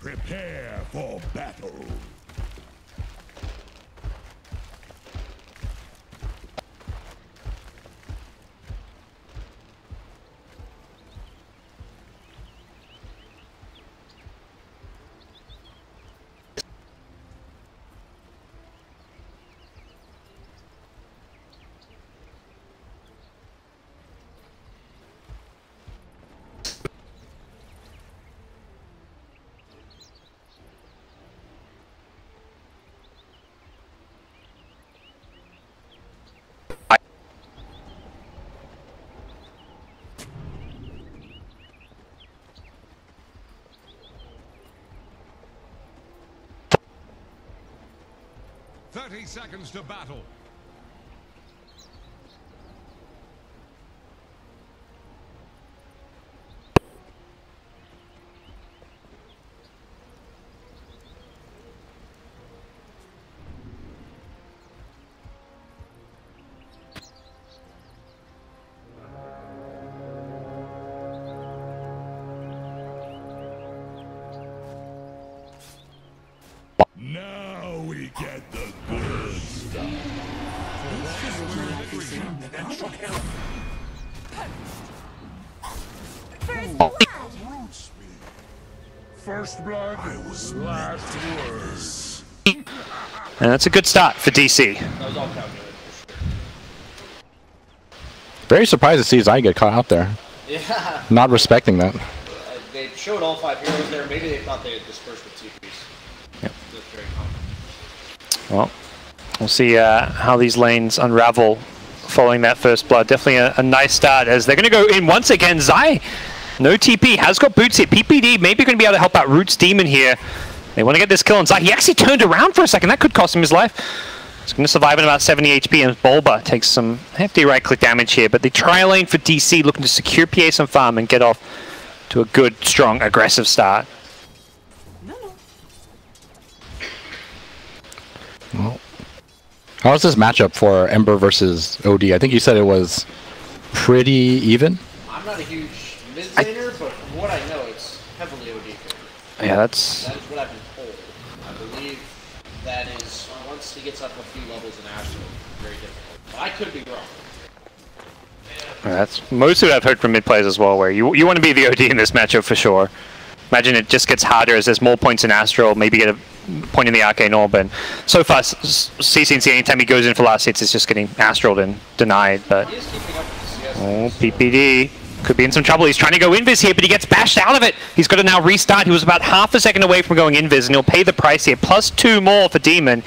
Prepare for battle. Seconds to battle. Now we get the good stuff. First blood, last words. And that's a good start for DC. That was all calculated. Very surprised to see Zai get caught out there. Yeah. Not respecting that. They showed all 5 heroes there. Maybe they thought they had dispersed with TPs. Yep. That's very common. Well, we'll see how these lanes unravel following that first blood. Definitely a nice start as they're going to go in once again. Zai, no TP, has got boots here. PPD maybe going to be able to help out Roots Demon here. They want to get this kill on Zai. He actually turned around for a second. That could cost him his life. He's going to survive at about 70 HP, and Bulba takes some hefty right-click damage here. But the trial lane for DC looking to secure PA some farm and get off to a good, strong, aggressive start. Well, how was this matchup for Ember versus OD? I think you said it was pretty even. I'm not a huge mid laner, but from what I know, it's heavily OD favored. Yeah, that's what I've been told. I believe that is, once he gets up a few levels in Astral, very difficult. But I could be wrong. That's mostly what I've heard from mid players as well, where you want to be the OD in this matchup for sure. Imagine it just gets harder as there's more points in Astral, maybe get a point in the Arcane Orb, and so far CCNC anytime he goes in for last hits is just getting Astraled and denied, but oh, PPD could be in some trouble. He's trying to go invis here, but he gets bashed out of it. He's got to now restart. He was about half a second away from going invis, and he'll pay the price here. +2 more for Demon.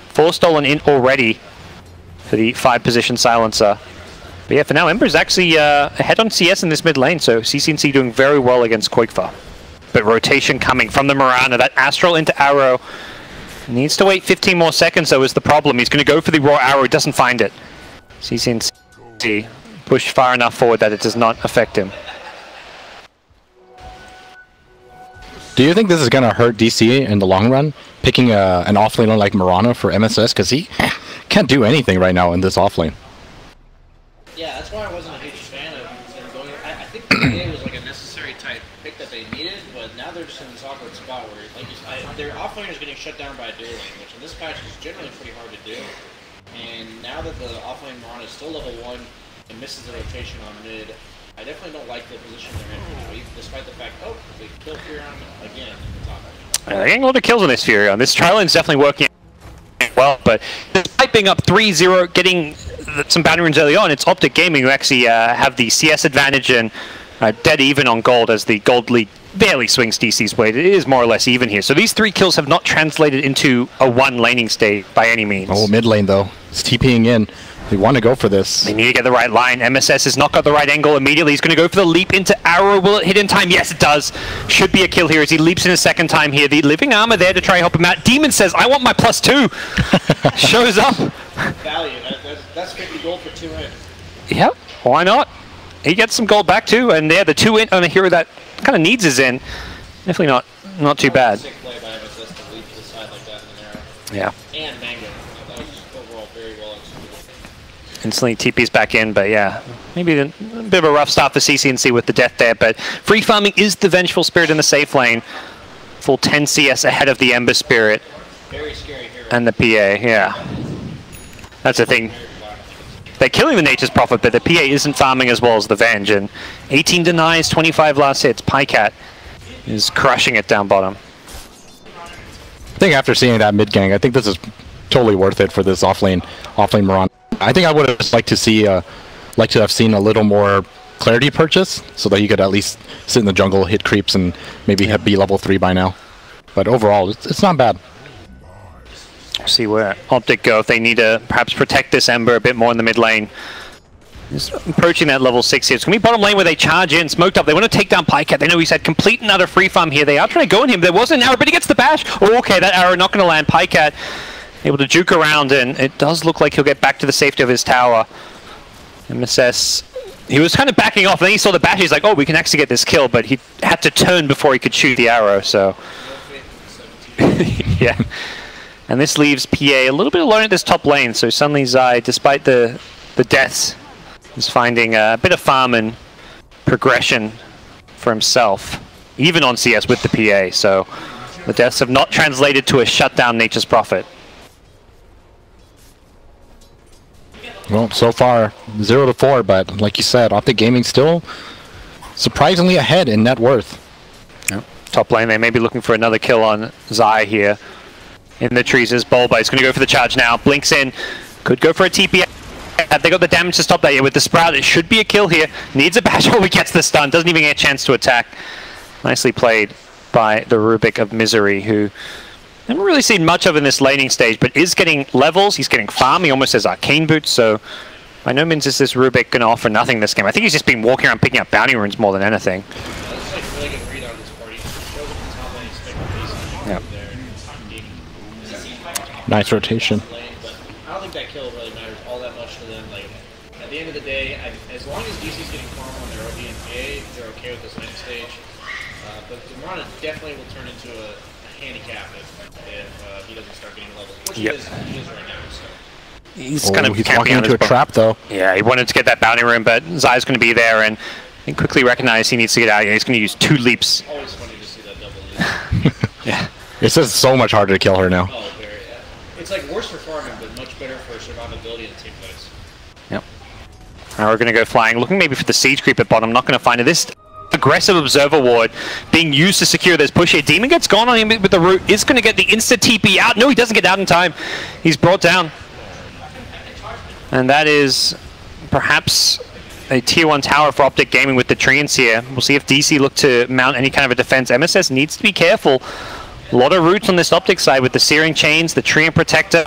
4 stolen in already for the 5-position silencer. But yeah, for now, Ember's actually ahead on CS in this mid lane, so CCNC doing very well against Qualifier. But rotation coming from the Mirana, that Astral into Arrow. Needs to wait 15 more seconds though is the problem. He's going to go for the raw Arrow, doesn't find it. CCNC push far enough forward that it does not affect him. Do you think this is going to hurt DC in the long run? Picking an offlaner like Mirana for MSS, because he can't do anything right now in this offlane. Yeah, that's why I wasn't a huge fan of him going. I think it was like a necessary type pick that they needed, but now they're just in this awkward spot where, like you said, their offlaner is getting shut down by a dual lane, which in this patch is generally pretty hard to do. And now that the offlane Mirana is still level 1 and misses the rotation on mid, I definitely don't like the position they're in, despite the fact, oh, they kill Furion again in the top lane. They're getting a lot of kills on this Furion. This trial lane's definitely working well, but despite being up 3-0, getting some bounty runes early on, it's OpTic Gaming who actually have the CS advantage and dead even on gold, as the gold league barely swings DC's way. It is more or less even here. So these 3 kills have not translated into a 1 laning state by any means. Oh, mid lane though. It's TPing in. They want to go for this. They need to get the right line. MSS has not got the right angle immediately. He's going to go for the leap into Arrow. Will it hit in time? Yes, it does. Should be a kill here as he leaps in a second time here. The living armor there to try and help him out. Demon says, I want my +2. Shows up. Value. That's 50 gold for 2 in. Yep, why not? He gets some gold back too, and yeah, the 2 in on a hero that kind of needs his in. Definitely not too bad. Sick play by MSS to leap to the side like that in an arrow. Yeah. And Mango. That was overall very well executed. Instantly TP's back in, but yeah, maybe a bit of a rough start for CCNC with the death there, but free farming is the vengeful spirit in the safe lane. Full 10 CS ahead of the Ember Spirit. Very scary hero. And the PA, yeah. That's the thing. They're killing the Nature's Prophet, but the PA isn't farming as well as the Venge. And 18 denies, 25 last hits. Pycat is crushing it down bottom. I think after seeing that mid gang, I think this is totally worth it for this offlane Moran. I think I would have just liked to have seen a little more clarity purchase, so that he could at least sit in the jungle, hit creeps, and maybe be level 3 by now. But overall, it's not bad. See where OpTic go if they need to perhaps protect this Ember a bit more in the mid lane. Just approaching that level 6 here. It's going to be bottom lane where they charge in, smoked up. They want to take down Pycat. They know he's had complete and utter free farm here. They are trying to go on him. There was an arrow, but he gets the bash. Oh, okay, that arrow not going to land. Pycat able to juke around, and it does look like he'll get back to the safety of his tower. MSS, he was kind of backing off, and then he saw the bash. He's like, oh, we can actually get this kill, but he had to turn before he could shoot the arrow, so... yeah. And this leaves PA a little bit alone at this top lane, so suddenly Zai, despite the deaths, is finding a bit of farm and progression for himself, even on CS with the PA, so the deaths have not translated to a shutdown Nature's Prophet. Well, so far 0-4, but like you said, OpTic Gaming still surprisingly ahead in net worth. Yep. Top lane, they may be looking for another kill on Zai here. In the trees is Bulba. He's going to go for the charge now. Blinks in. Could go for a TP. They got the damage to stop that here with the Sprout. It should be a kill here. Needs a bash. Oh, he gets the stun. Doesn't even get a chance to attack. Nicely played by the Rubik of Misery, who haven't really seen much of in this laning stage, but is getting levels. He's getting farm. He almost has Arcane Boots, so by no means is this Rubik going to offer nothing this game. I think he's just been walking around picking up bounty runes more than anything. That's like really good read on this party. Shows up the top lane, expect Yep. there. Nice rotation. But I don't think that kill really matters all that much to them. Like, at the end of the day, as long as DC's getting farm on their OG and PA, they're okay with this laning stage. But Demrana definitely will turn into a handicap if he doesn't start getting levels, which he is right now. So. He's kind of he's walking into a trap, though. Yeah, he wanted to get that bounty rune, but Zai's going to be there, and he quickly recognized he needs to get out. He's going to use 2 leaps. Always funny to see that double leap. Yeah. It's just so much harder to kill her now. Oh, very. It's like worse for farming, but much better for survivability in the same place. Yep. Now we're going to go flying, looking maybe for the siege creep at bottom. Not going to find it. This aggressive observer ward being used to secure this push here. Demon gets gone on him with the root. Is going to get the insta TP out. No, he doesn't get out in time. He's brought down. And that is perhaps a tier 1 tower for OpTic Gaming with the treants here. We'll see if DC look to mount any kind of a defense. MSS needs to be careful. A lot of roots on this OpTic side with the Searing Chains, the Treant Protector,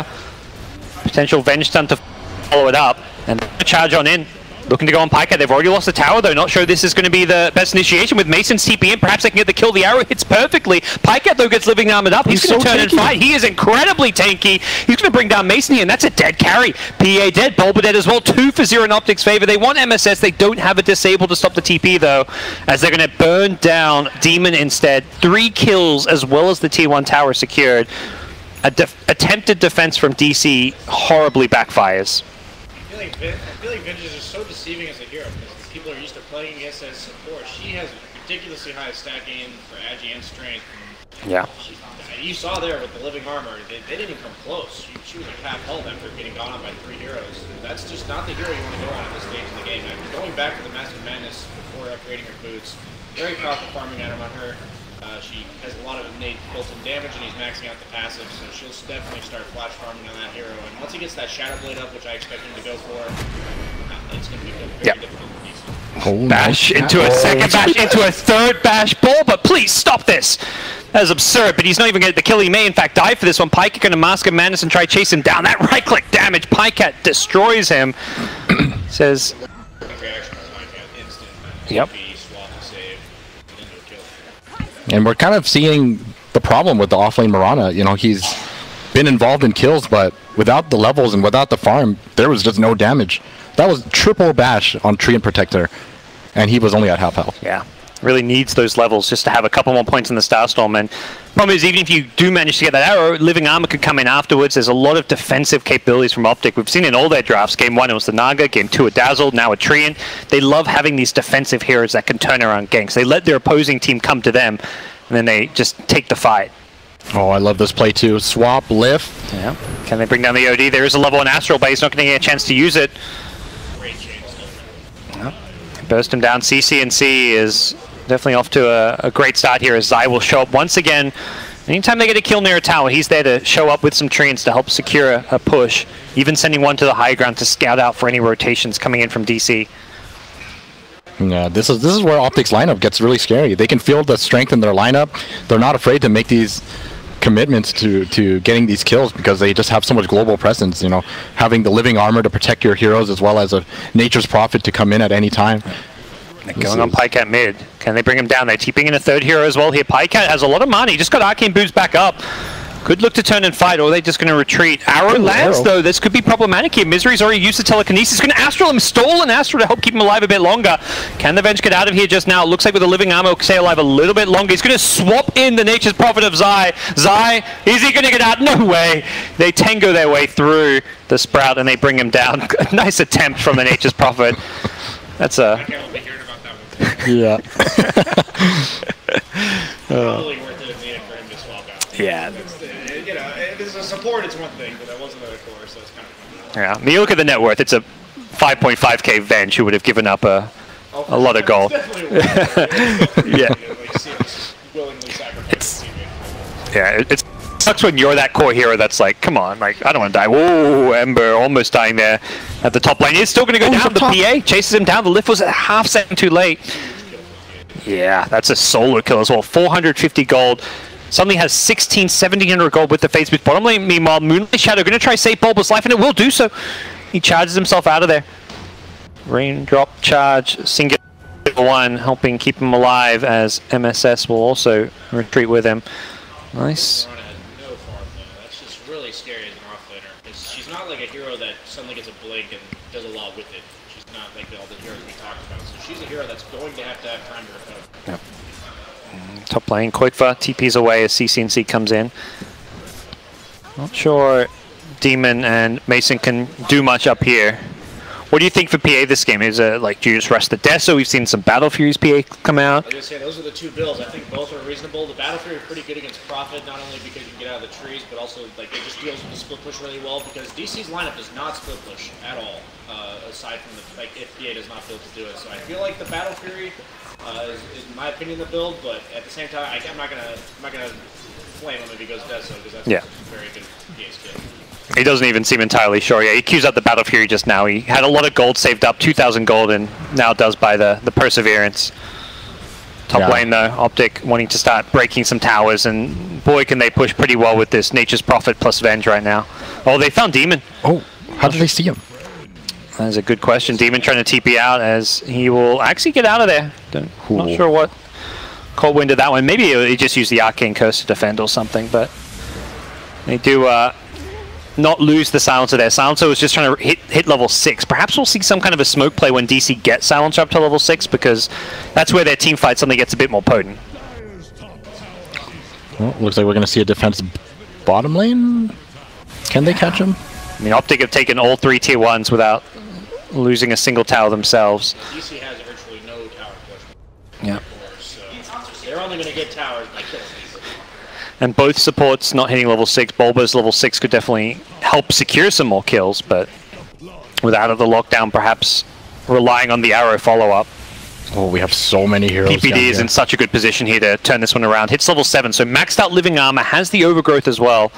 potential Venge Stun to follow it up, and charge on in. Looking to go on Pycat. They've already lost the tower, though. Not sure this is going to be the best initiation with Mason's TP in. Perhaps they can get the kill. The arrow hits perfectly. Pycat, though, gets living armored up. He's going to turn and fight. He is incredibly tanky. He's going to bring down Mason here, and that's a dead carry. PA dead, Bulba dead as well. 2 for 0 in OpTic's favor. They want MSS. They don't have a disable to stop the TP, though, as they're going to burn down Demon instead. 3 kills, as well as the tier 1 tower secured. Attempted defense from DC horribly backfires. I feel like Venge is just so deceiving as a hero because people are used to playing against as support. She has ridiculously high stacking for agi and strength. And yeah. You saw there with the living armor, they didn't even come close. She was like half health after getting gone on by 3 heroes. That's just not the hero you want to go on at this stage in the game. After going back to the Master Madness before upgrading her boots, very powerful farming item on her. She has a lot of innate built-in damage, and he's maxing out the passive, so she'll definitely start flash farming on that hero. And once he gets that Shadow Blade up, which I expect him to go for, it's going to be very difficult for DC. Oh, bash into a second bash, into a third bash. Bulba, please stop this. That is absurd, but he's not even going to get the kill. He may, in fact, die for this one. Pycat going to Mask of Madness and try to chase him down. That right-click damage, Pycat destroys him. Says... Reaction from Pycat, instant. Yep. Swap and save, and into a kill. And we're kind of seeing the problem with the offlane Mirana. You know, he's been involved in kills, but without the levels and without the farm, there was just no damage. That was triple bash on Treant Protector, and he was only at half health. Yeah, really needs those levels just to have a couple more points in the Starstorm. And problem is, even if you do manage to get that arrow, Living Armor could come in afterwards. There's a lot of defensive capabilities from OpTic. We've seen in all their drafts. Game 1 it was the Naga, Game 2 a Dazzled, now a Treant. They love having these defensive heroes that can turn around ganks. They let their opposing team come to them, and then they just take the fight. Oh, I love this play too. Swap, lift. Yeah. Can they bring down the OD? There is a level on Astral, but he's not going to get a chance to use it. Yep. Burst him down. CCNC is definitely off to a great start here as Zai will show up once again. Anytime they get a kill near a tower, he's there to show up with some treants to help secure a push, even sending one to the high ground to scout out for any rotations coming in from DC. Yeah, this is where OpTic's lineup gets really scary. They can feel the strength in their lineup. They're not afraid to make these commitments to getting these kills because they just have so much global presence. You know, having the living armor to protect your heroes as well as a nature's prophet to come in at any time. Going on Pyke at mid. Can they bring him down? They're TPing in a third hero as well here. Pyke has a lot of money. Just got Arcane Boots back up. Could look to turn and fight, or are they just going to retreat? Arrow lands, though. This could be problematic here. Misery's already used the telekinesis. Going to Astral him, stole an Astral to help keep him alive a bit longer. Can the Venge get out of here just now? It looks like with the living armor, stay alive a little bit longer. He's going to swap in the Nature's Prophet of Zai. Zai, is he going to get out? No way. They tango their way through the Sprout, and they bring him down. A nice attempt from the Nature's Prophet. That's a... I can't be hearing about that one. Yeah. Probably worth it in the end for him to swap out. Yeah. You know, as a support, it's one thing, but that wasn't a core, so it's kind of fun. Yeah. I mean, you look at the net worth, it's a 5.5k Venge who would have given up a lot of gold. Yeah. It sucks when you're that core hero that's like, come on, like, I don't want to die. Whoa, Ember almost dying there at the top lane. He's still going to go down. The PA chases him down. The lift was a half second too late. Yeah, that's a solo kill as well. 450 gold. Suddenly has 1700 gold with the face boost. Bottom lane, meanwhile, Moonlight Shadow going to try to save Bulba's life, and it will do so. He charges himself out of there. Raindrop charge, single one, helping keep him alive as MSS will also retreat with him. Nice. That's just really scary as an offlaner, because she's not like a hero that suddenly gets a blink and does a lot with it. She's not like all the heroes we talked about. So she's a hero that's going to have time to recover. Yep. Top lane, Qualifier TP's away as CCNC comes in. Not sure Demon and Mason can do much up here. What do you think for PA this game? Is it like, do you just rush the Deso? We've seen some Battle Furies PA come out. I was going to say, those are the two builds. I think both are reasonable. The Battle Fury is pretty good against Prophet, not only because you can get out of the trees, but also like it just deals with the split push really well, because DC's lineup does not split push at all, aside from the, like, if PA does not build to do it. So I feel like the Battle Fury is in my opinion, the build, but at the same time, I'm not gonna flame him if he goes Deso, because that's a very good PA skill. He doesn't even seem entirely sure. Yeah, he queues up the Battle Fury just now. He had a lot of gold saved up, 2,000 gold, and now does by the Perseverance. Top lane though, OpTic wanting to start breaking some towers, and boy can they push pretty well with this Nature's Prophet plus Venge right now. Oh, they found Demon. Oh, how did they see him? That's a good question. Demon trying to TP out as he will actually get out of there. Not sure what cold wind did that one. Maybe he just used the Arcane Curse to defend or something, but they do not lose the Silencer there. Silencer was just trying to hit level 6. Perhaps we'll see some kind of a smoke play when DC gets Silencer up to level 6, because that's where their team fight suddenly gets a bit more potent. Well, looks like we're going to see a defense bottom lane. Can they catch him? I mean, OpTic have taken all 3 tier 1s without losing a single tower themselves. DC has virtually no tower push. Yeah. So they're only going to get towers by killing people. And both supports not hitting level 6. Bulba's level 6 could definitely help secure some more kills, but without the lockdown, perhaps relying on the arrow follow-up. Oh, we have so many heroes. PPD is in such a good position here to turn this one around. Hits level 7, so maxed out living armor, has the overgrowth as well.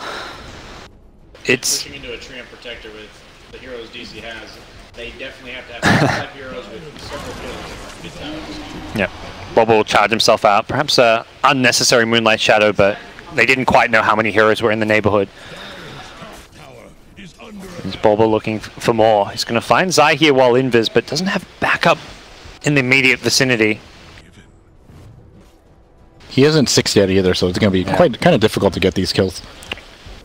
It's pushing into a Treant Protector with the heroes DC has. They definitely have to have 5 heroes with several kills to get towers. Yep. Boba will charge himself out. Perhaps a unnecessary Moonlight Shadow, but they didn't quite know how many heroes were in the neighborhood. He's Boba looking for more. He's going to find Zai here while invis, but doesn't have backup in the immediate vicinity. He isn't 6 yet either, so it's going to be kind of difficult to get these kills.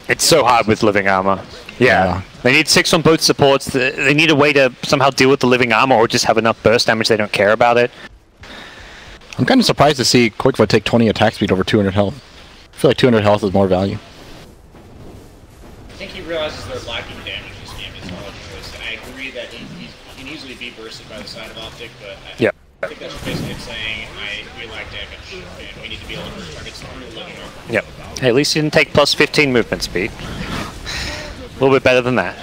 It's so hard with living armor. Yeah. They need 6 on both supports. They need a way to somehow deal with the living armor, or just have enough burst damage they don't care about it. I'm kind of surprised to see Qualifier take 20 attack speed over 200 health. I feel like 200 health is more value. I think he realizes they're lacking damage this game is all it is. And I agree that he can easily be bursted by the side of OpTic, but I think that's basically saying we lack damage, and we need to be able to hurt targets through the living room. Yep. Hey, at least you didn't take plus 15 movement speed. A little bit better than that.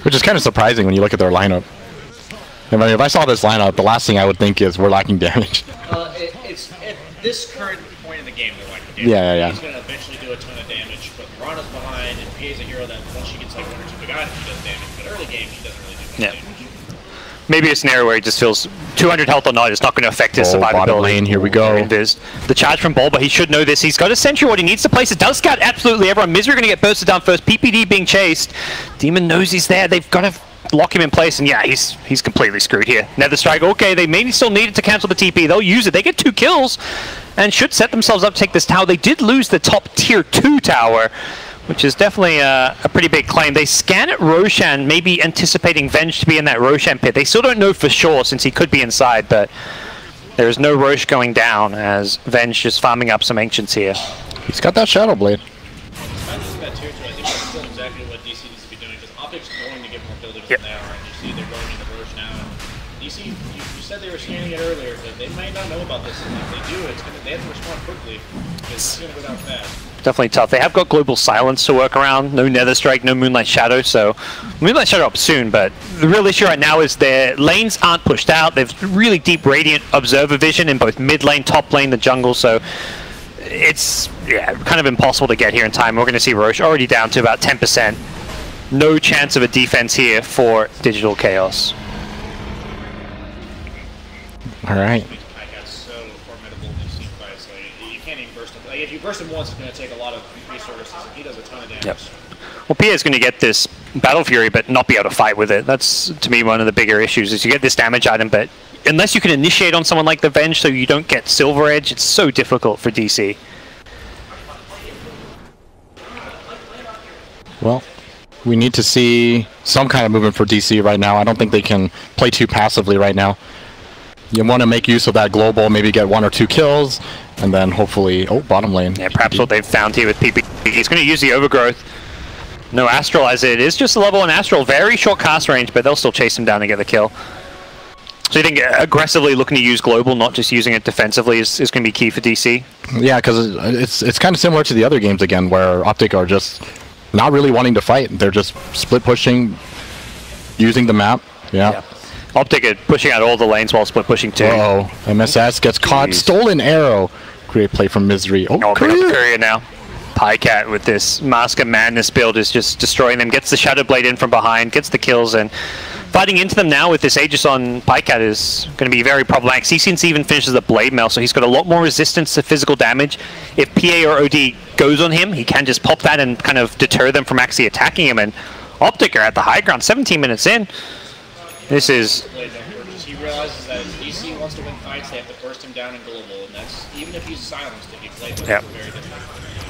Which is kind of surprising when you look at their lineup. I mean, if I saw this lineup, the last thing I would think is we're lacking damage. It's at this current point in the game they're lacking damage. Yeah. He's going to eventually do a ton of damage, but Rana's behind, and PA's a hero that once she gets like 1 or 2 big items, she does damage. But early game, she doesn't really do much damage. Maybe a scenario where he just feels 200 health or not, it's not going to affect his survivability. Bottom lane, here we go. The charge from Bulba, he should know this. He's got a sentry ward, he needs to place it. Does scout absolutely everyone. Misery going to get bursted down first. PPD being chased. Demon knows he's there. They've got to lock him in place, and yeah, he's completely screwed here. Nether Strike, okay, they maybe still need it to cancel the TP. They'll use it. They get 2 kills and should set themselves up to take this tower. They did lose the top tier 2 tower, which is definitely a pretty big claim. They scan at Roshan, maybe anticipating Venge to be in that Roshan pit. They still don't know for sure since he could be inside, but there is no Rosh going down as Venge just farming up some Ancients here. He's got that Shadow Blade. That tier 2, I think that's still exactly what DC needs to be doing, because OpTic's going to get more buildings than they are, and you see they're going into Rosh now. And DC, you said they were scanning it earlier, but they might not know about this, and if they do, they have to respond quickly, because it's going to go down fast. Definitely tough. They have got Global Silence to work around. No Nether Strike, no Moonlight Shadow, so Moonlight Shadow up soon, but the real issue right now is their lanes aren't pushed out. They've really deep Radiant Observer vision in both mid lane, top lane, the jungle, so it's kind of impossible to get here in time. We're going to see Roche already down to about 10%. No chance of a defense here for Digital Chaos. All right. I got so formidable in these fights. Like, you can't even burst him. Like, if you burst him once, it's going to take a lot of resources. He does a ton of damage. Yep. Well, PA is going to get this Battle Fury, but not be able to fight with it. That's, to me, one of the bigger issues, is you get this damage item, but unless you can initiate on someone like the Venge so you don't get Silver Edge, it's so difficult for DC. Well, we need to see some kind of movement for DC right now. I don't think they can play too passively right now. You want to make use of that global, maybe get 1 or 2 kills, and then hopefully... Oh, bottom lane. Yeah, perhaps what they've found here with PP. He's going to use the Overgrowth. No Astral as it is just a level 1 Astral. Very short cast range, but they'll still chase him down and get the kill. So you think aggressively looking to use global, not just using it defensively, is going to be key for DC? Yeah, because it's kind of similar to the other games again, where OpTic are just not really wanting to fight. They're just split pushing, using the map. Yeah. OpTic pushing out all the lanes while split pushing too. Uh oh, MSS gets caught. Stolen arrow. Great play from Misery. Oh, Courier now. Pycat with this Mask of Madness build is just destroying them. Gets the Shadow Blade in from behind, gets the kills, and fighting into them now with this Aegis on Pycat is going to be very problematic. CCNC even finishes the Blade Mail, so he's got a lot more resistance to physical damage. If PA or OD goes on him, he can just pop that and kind of deter them from actually attacking him. And OpTic are at the high ground, 17 minutes in. This is... He realizes that if DC wants to win fights, they have to burst him down in global, and that's even if he's silenced, if he plays with him, very difficult.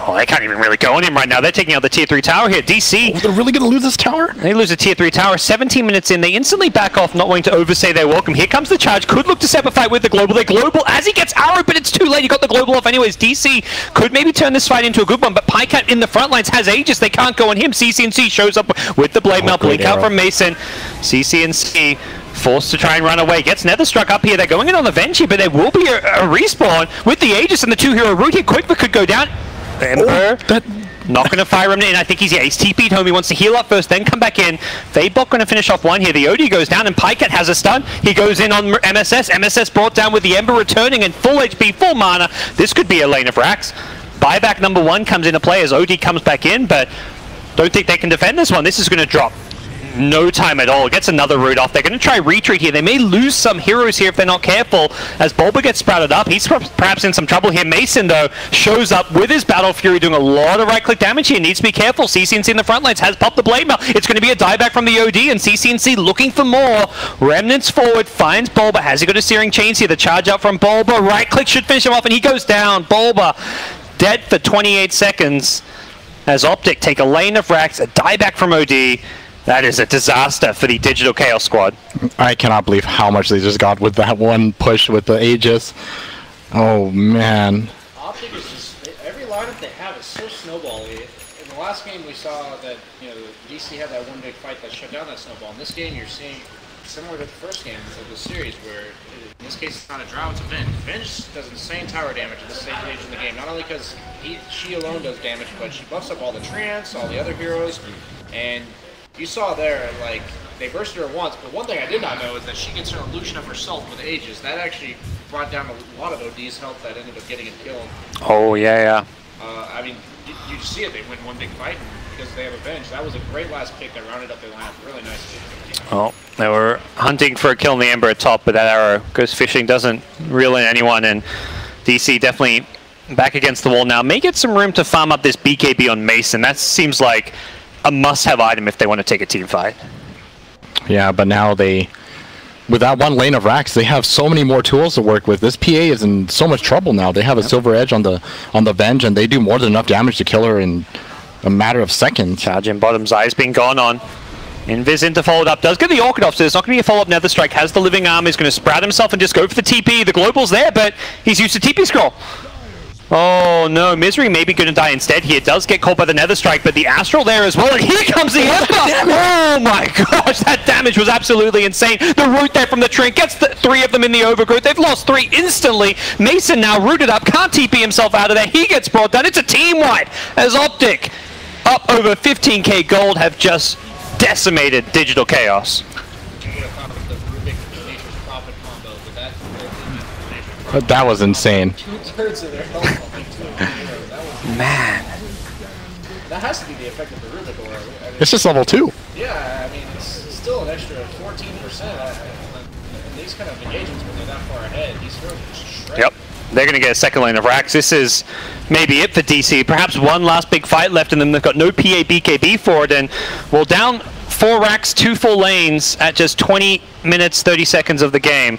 Oh, they can't even really go on him right now. They're taking out the tier 3 tower here. DC. Oh, they're really going to lose this tower? They lose a tier 3 tower. 17 minutes in. They instantly back off, not wanting to overstay their welcome. Here comes the charge. Could look to set up a fight with the global. They global as he gets arrowed, but it's too late. He got the global off anyways. DC could maybe turn this fight into a good one, but Pycat in the front lines has Aegis. They can't go on him. CCNC shows up with the Blade Mail. Blink out from Mason. CCNC forced to try and run away. Gets Nether Struck up here. They're going in on the Venge here, but there will be a respawn with the Aegis and the 2-hero route here. Quickly could go down. Emperor, not going to fire him in. I think he's TP'd home. He wants to heal up first, then come back in. Fadebot going to finish off one here. The OD goes down, and Pycat has a stun. He goes in on MSS. MSS brought down with the Ember returning and full HP, full mana. This could be a lane of racks. Buyback number 1 comes into play as OD comes back in, but don't think they can defend this one. This is going to drop no time at all. Gets another root off. They're going to try retreat here. They may lose some heroes here if they're not careful as Bulba gets sprouted up. He's perhaps in some trouble here. Mason, though, shows up with his Battle Fury doing a lot of right-click damage here. Needs to be careful. CCNC in the front lines has popped the Blade Mail. It's going to be a dieback from the OD, and CCNC looking for more. Remnants forward, finds Bulba. Has he got a Searing Chains here? The charge out from Bulba. Right-click should finish him off, and he goes down. Bulba dead for 28 seconds as OpTic take a lane of racks, a dieback from OD. That is a disaster for the Digital Chaos squad. I cannot believe how much they just got with that one push with the Aegis. Oh, man. OpTic is just, every lineup they have is so snowbally. In the last game we saw that, DC had that one big fight that shut down that snowball. In this game you're seeing similar to the first game of the series, where in this case it's not a Drow, it's a Venge. Venge does insane tower damage at this stage in the game, not only because she alone does damage, but she buffs up all the treants, all the other heroes, and you saw there, like, they bursted her once, but one thing I did not know is that she gets her illusion of herself with Aegis. That actually brought down a lot of OD's health that ended up getting him killed. Oh, yeah. I mean, you see it, they win one big fight, and because they have a Venge. That was a great last pick that rounded up their lineup really nicely. Well, they were hunting for a kill in the Ember at top, but that arrow goes fishing, doesn't reel in anyone, and DC definitely back against the wall now. May get some room to farm up this BKB on Mason. That seems like a must-have item if they want to take a team fight. Yeah, but now with that one lane of racks, they have so many more tools to work with. This PA is in so much trouble now. They have a Silver Edge on the Venge, and they do more than enough damage to kill her in a matter of seconds. Charge in bottom's eye's been gone on. Invis into followed up, does get the Orchid off, so there's not going to be a follow-up Nether Strike. Has the Living Arm, is going to sprout himself and just go for the TP. The Global's there, but he's used to TP scroll. Oh no, Misery may be going to die instead here. Does get caught by the Nether Strike, but the Astral there as well, and here comes the Ember! Oh my gosh, that damage was absolutely insane. The root there from the Trink gets the 3 of them in the Overgrowth. They've lost 3 instantly. Mason now rooted up, can't TP himself out of there. He gets brought down. It's a team wipe as OpTic, up over 15k gold, have just decimated Digital Chaos. That was insane. 2/3 of their health. Man. That has to be the effect of the Rubik Aura. It's just level 2. Yeah, I mean, it's still an extra 14%. In these kind of engagements, when they're that far ahead, these heroes are just shredded. Yep. They're going to get a second lane of racks. This is maybe it for DC. Perhaps one last big fight left in them. They've got no PA BKB for it. And, well, down 4 racks, 2 full lanes at just 20 minutes, 30 seconds of the game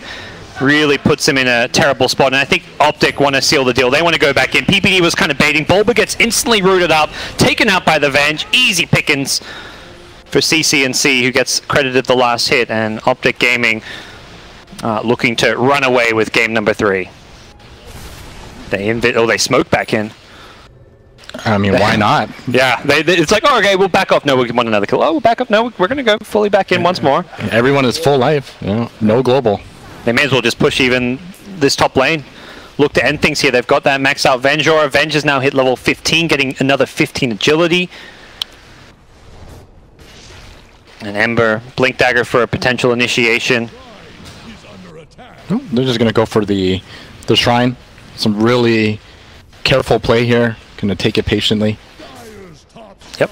really puts them in a terrible spot. And I think OpTic want to seal the deal. They want to go back in. PPD was kind of baiting. Bulba gets instantly rooted up, taken out by the Venge. Easy pickings for CCNC, who gets credited the last hit. And OpTic Gaming looking to run away with game number 3. They smoke back in. I mean, why not? Yeah, it's like, oh, okay, we'll back off. No, we want another kill. Oh, we'll back up. No, we're going to go fully back in once more. Everyone is full life. You know, no global. They may as well just push even this top lane. Look to end things here. They've got that maxed out Venge aura. Venge has now hit level 15, getting another 15 agility. An Ember, Blink Dagger for a potential initiation. Oh, they're just going to go for the Shrine. Some really careful play here. Going to take it patiently. Yep.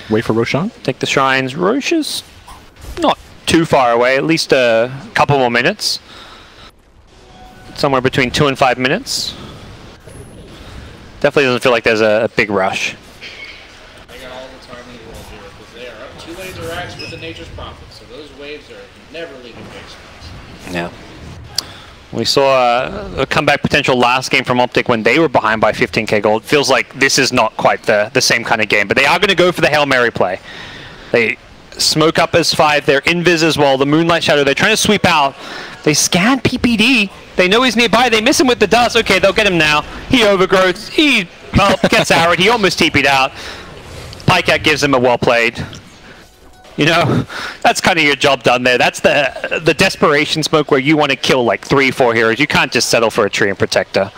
Wait for Roshan. Take the Shrines. Roche is not too far away, at least a couple more minutes. Somewhere between 2 and 5 minutes. Definitely doesn't feel like there's a big rush. They got all the time in the world here because they are up 2 lanes of racks with the Nature's Prophet, so those waves are never leaving base spots. Yeah. We saw a comeback potential last game from OpTic when they were behind by 15k gold. Feels like this is not quite the same kind of game, but they are going to go for the Hail Mary play. They smoke up as 5, they're invis as well, the Moonlight Shadow, they're trying to sweep out. They scan PPD, they know he's nearby, they miss him with the dust. Okay, they'll get him now. He overgrowths, he gets arrowed, he almost TP'd out. Pycat gives him a well played. You know, that's kind of your job done there. That's the desperation smoke where you want to kill like 3-4 heroes. You can't just settle for a tree and protector.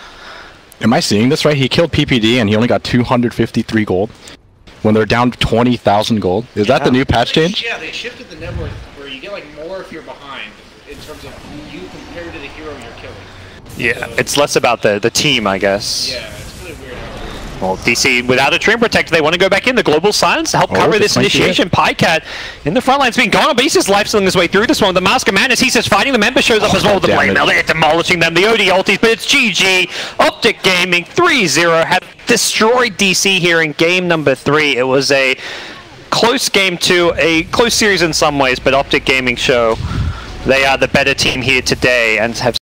Am I seeing this right? He killed PPD and he only got 253 gold when they're down 20,000 gold. Is that the new patch change? Yeah, they shifted the network where you get like more if you're behind in terms of you compared to the hero you're killing. Yeah, so it's less about the team, I guess. Yeah, it's really weird. Well, DC, without a Tree Protector, they want to go back in. The Global Silence to help cover this initiation. Pycat in the front line's been gone, but he's just life-stealing his way through this one. The Mask of Madness, he's just fighting. The member shows up as well with the Blade Mail. They're demolishing them. The OD ultis, but it's GG. OpTic Gaming 3-0 have destroyed DC here in game number 3. It was a close game 2, a close series in some ways, but OpTic Gaming show they are the better team here today and have